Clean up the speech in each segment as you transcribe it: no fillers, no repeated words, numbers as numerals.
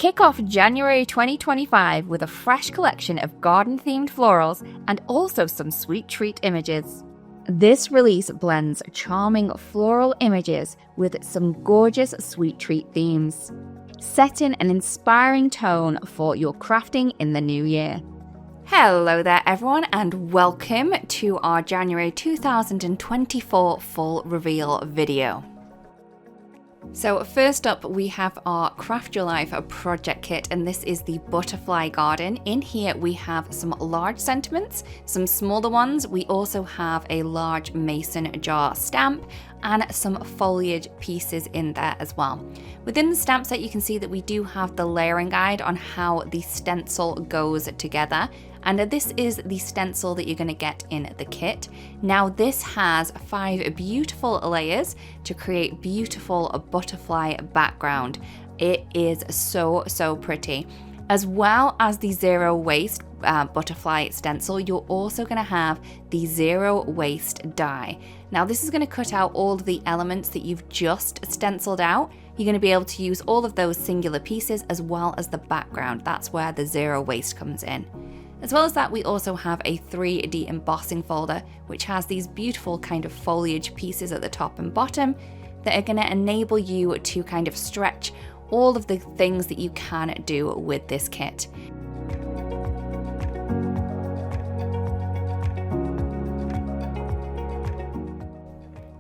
Kick off January 2025 with a fresh collection of garden-themed florals and also some sweet treat images. This release blends charming floral images with some gorgeous sweet treat themes, setting an inspiring tone for your crafting in the new year. Hello there everyone, and welcome to our January 2024 full reveal video. So first up, we have our Craft Your Life project kit, and this is the butterfly garden. In here we have some large sentiments, some smaller ones. We also have a large mason jar stamp and some foliage pieces in there as well. Within the stamp set, you can see that we do have the layering guide on how the stencil goes together. And this is the stencil that you're going to get in the kit. Now this has 5 beautiful layers to create beautiful butterfly background. It is so pretty. As well as the zero waste butterfly stencil, you're also going to have the zero waste die. Now this is going to cut out all of the elements that you've just stenciled out. You're going to be able to use all of those singular pieces as well as the background. That's where the zero waste comes in. As well as that, we also have a 3D embossing folder, which has these beautiful kind of foliage pieces at the top and bottom that are going to enable you to kind of stretch all of the things that you can do with this kit.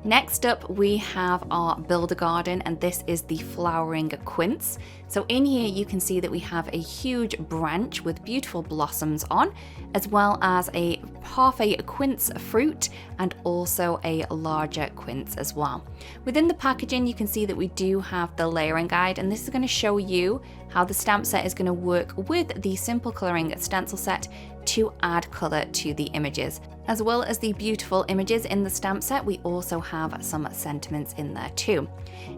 Next up, we have our Build a Garden, and this is the flowering quince. So in here you can see that we have a huge branch with beautiful blossoms on, as well as a half a quince fruit and also a larger quince as well. Within the packaging, you can see that we do have the layering guide, and this is going to show you how the stamp set is going to work with the simple colouring stencil set to add colour to the images. As well as the beautiful images in the stamp set, we also have some sentiments in there too.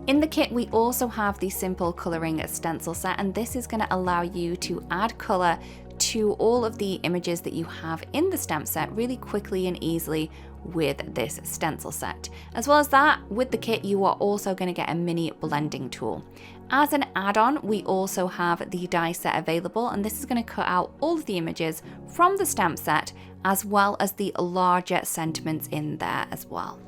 In the kit, we also have the simple colouring stencil set, and this is going to allow you to add colour to all of the images that you have in the stamp set really quickly and easily with this stencil set. As well as that, with the kit, you are also going to get a mini blending tool. As an add-on, we also have the die set available, and this is going to cut out all of the images from the stamp set as well as the larger sentiments in there as well.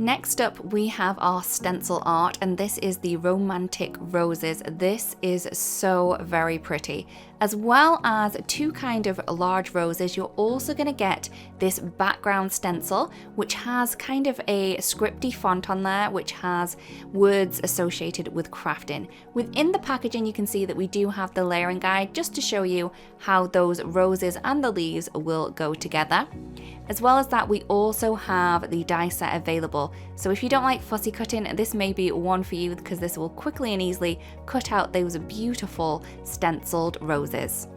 Next up, we have our stencil art, and this is the romantic roses. This is so very pretty. As well as 2 kind of large roses, you're also going to get this background stencil, which has kind of a scripty font on there, which has words associated with crafting. Within the packaging, you can see that we do have the layering guide just to show you how those roses and the leaves will go together. As well as that, we also have the die set available. So if you don't like fussy cutting, this may be one for you, because this will quickly and easily cut out those beautiful stenciled roses.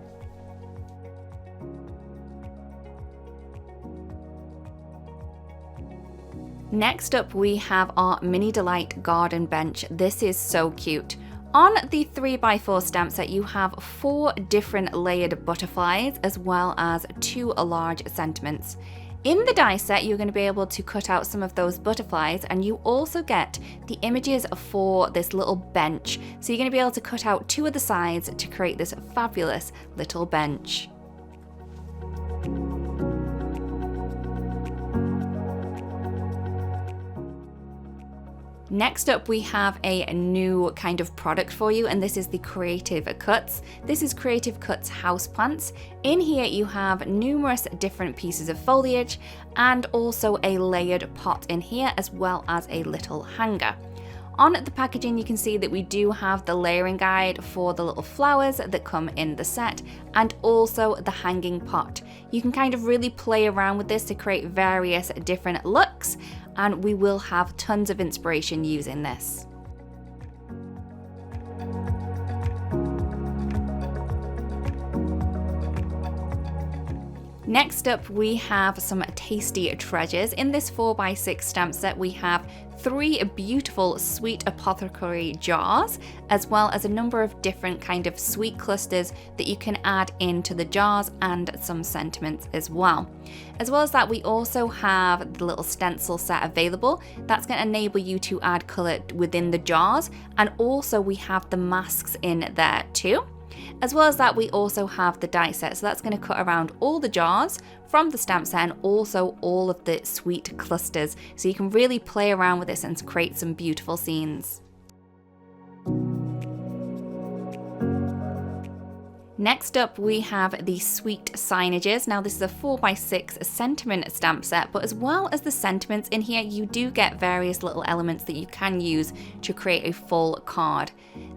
Next up, we have our Mini Delight garden bench. This is so cute. On the 3x4 stamp set, you have 4 different layered butterflies as well as 2 large sentiments. In the die set, you're going to be able to cut out some of those butterflies, and you also get the images for this little bench. So you're going to be able to cut out 2 of the sides to create this fabulous little bench. Next up, we have a new kind of product for you, and this is the Creative Cuts. This is Creative Cuts Houseplants. In here you have numerous different pieces of foliage and also a layered pot in here, as well as a little hanger. On the packaging, you can see that we do have the layering guide for the little flowers that come in the set, and also the hanging pot. You can kind of really play around with this to create various different looks, and we will have tons of inspiration using this. Next up, we have some tasty treasures. In this 4x6 stamp set, we have 3 beautiful sweet apothecary jars, as well as a number of different kind of sweet clusters that you can add into the jars and some sentiments as well. As well as that, we also have the little stencil set available. That's going to enable you to add colour within the jars, and also we have the masks in there too. As well as that, we also have the die set, so that's going to cut around all the jars from the stamp set and also all of the sweet clusters, so you can really play around with this and create some beautiful scenes. Next up, we have the Sweet Signages. Now this is a 4x6 sentiment stamp set, but as well as the sentiments in here, you do get various little elements that you can use to create a full card.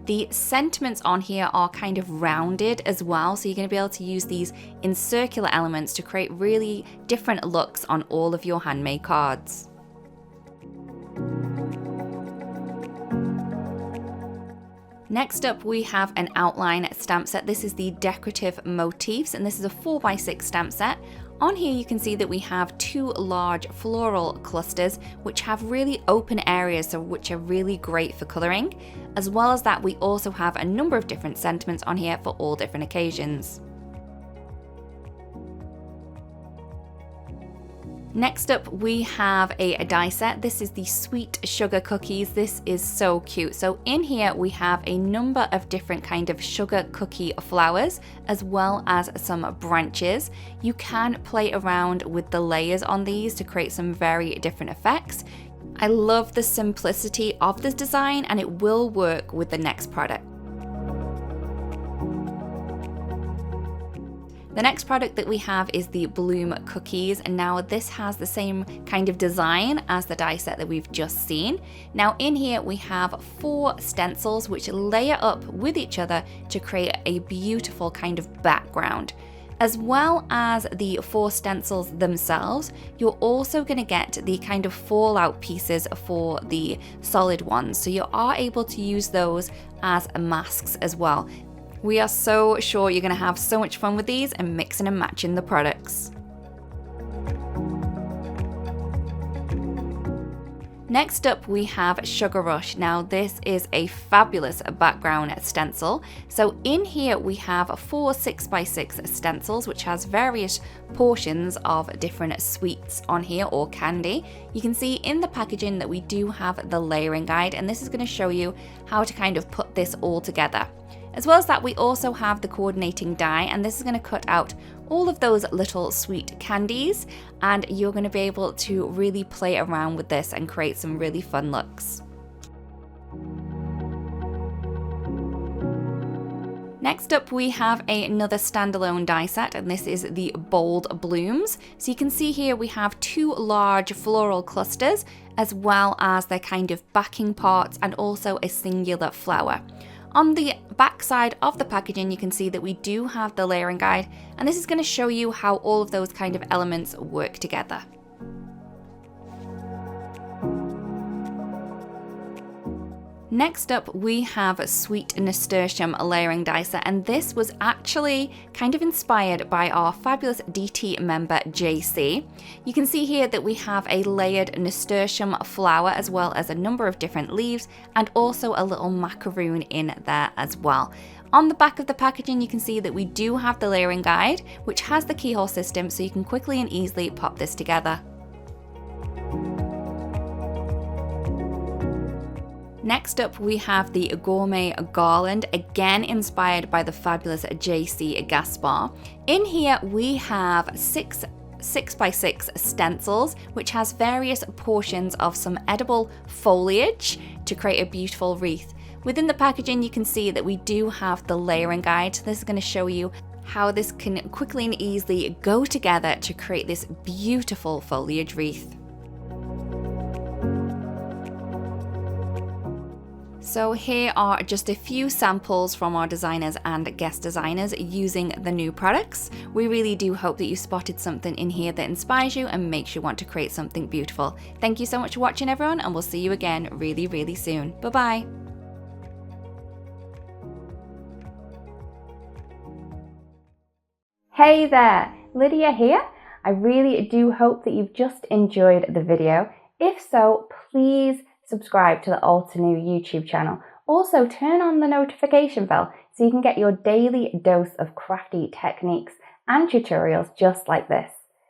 The sentiments on here are kind of rounded as well, so you're going to be able to use these in circular elements to create really different looks on all of your handmade cards. Next up, we have an outline stamp set. This is the Decorative Motifs, and this is a 4x6 stamp set. On here you can see that we have 2 large floral clusters which have really open areas, so which are really great for colouring. As well as that, we also have a number of different sentiments on here for all different occasions. Next up, we have a die set. This is the Sweet Sugar Cookies. This is so cute. So in here we have a number of different kind of sugar cookie flowers, as well as some branches. You can play around with the layers on these to create some very different effects. I love the simplicity of this design, and it will work with the next product. The next product that we have is the Bloom Cookies, and now this has the same kind of design as the die set that we've just seen. Now in here we have 4 stencils which layer up with each other to create a beautiful kind of background. As well as the 4 stencils themselves, you're also going to get the kind of fallout pieces for the solid ones, so you are able to use those as masks as well. We are so sure you're going to have so much fun with these and mixing and matching the products. Next up, we have Sugar Rush. Now this is a fabulous background stencil. So in here we have 4 6x6 stencils which has various portions of different sweets on here, or candy. You can see in the packaging that we do have the layering guide, and this is going to show you how to kind of put this all together. As well as that, we also have the coordinating die, and this is going to cut out all of those little sweet candies, and you're going to be able to really play around with this and create some really fun looks. Next up, we have another standalone die set, and this is the Bold Blooms. So you can see here we have 2 large floral clusters, as well as their kind of backing parts, and also a singular flower. On the back side of the packaging, you can see that we do have the layering guide, and this is going to show you how all of those kind of elements work together. Next up, we have Sweet Nasturtium layering die set, and this was actually kind of inspired by our fabulous DT member JC. You can see here that we have a layered nasturtium flower, as well as a number of different leaves, and also a little macaroon in there as well. On the back of the packaging, you can see that we do have the layering guide, which has the keyhole system, so you can quickly and easily pop this together. Next up, we have the Gourmet Garland, again inspired by the fabulous JC Gaspar. In here, we have 6 6x6 stencils, which has various portions of some edible foliage to create a beautiful wreath. Within the packaging, you can see that we do have the layering guide. This is going to show you how this can quickly and easily go together to create this beautiful foliage wreath. So here are just a few samples from our designers and guest designers using the new products. We really do hope that you spotted something in here that inspires you and makes you want to create something beautiful. Thank you so much for watching, everyone, and we'll see you again really, really soon. Bye-bye. Hey there, Lydia here. I really do hope that you've just enjoyed the video. If so, please subscribe to the Altenew YouTube channel. Also, turn on the notification bell so you can get your daily dose of crafty techniques and tutorials just like this.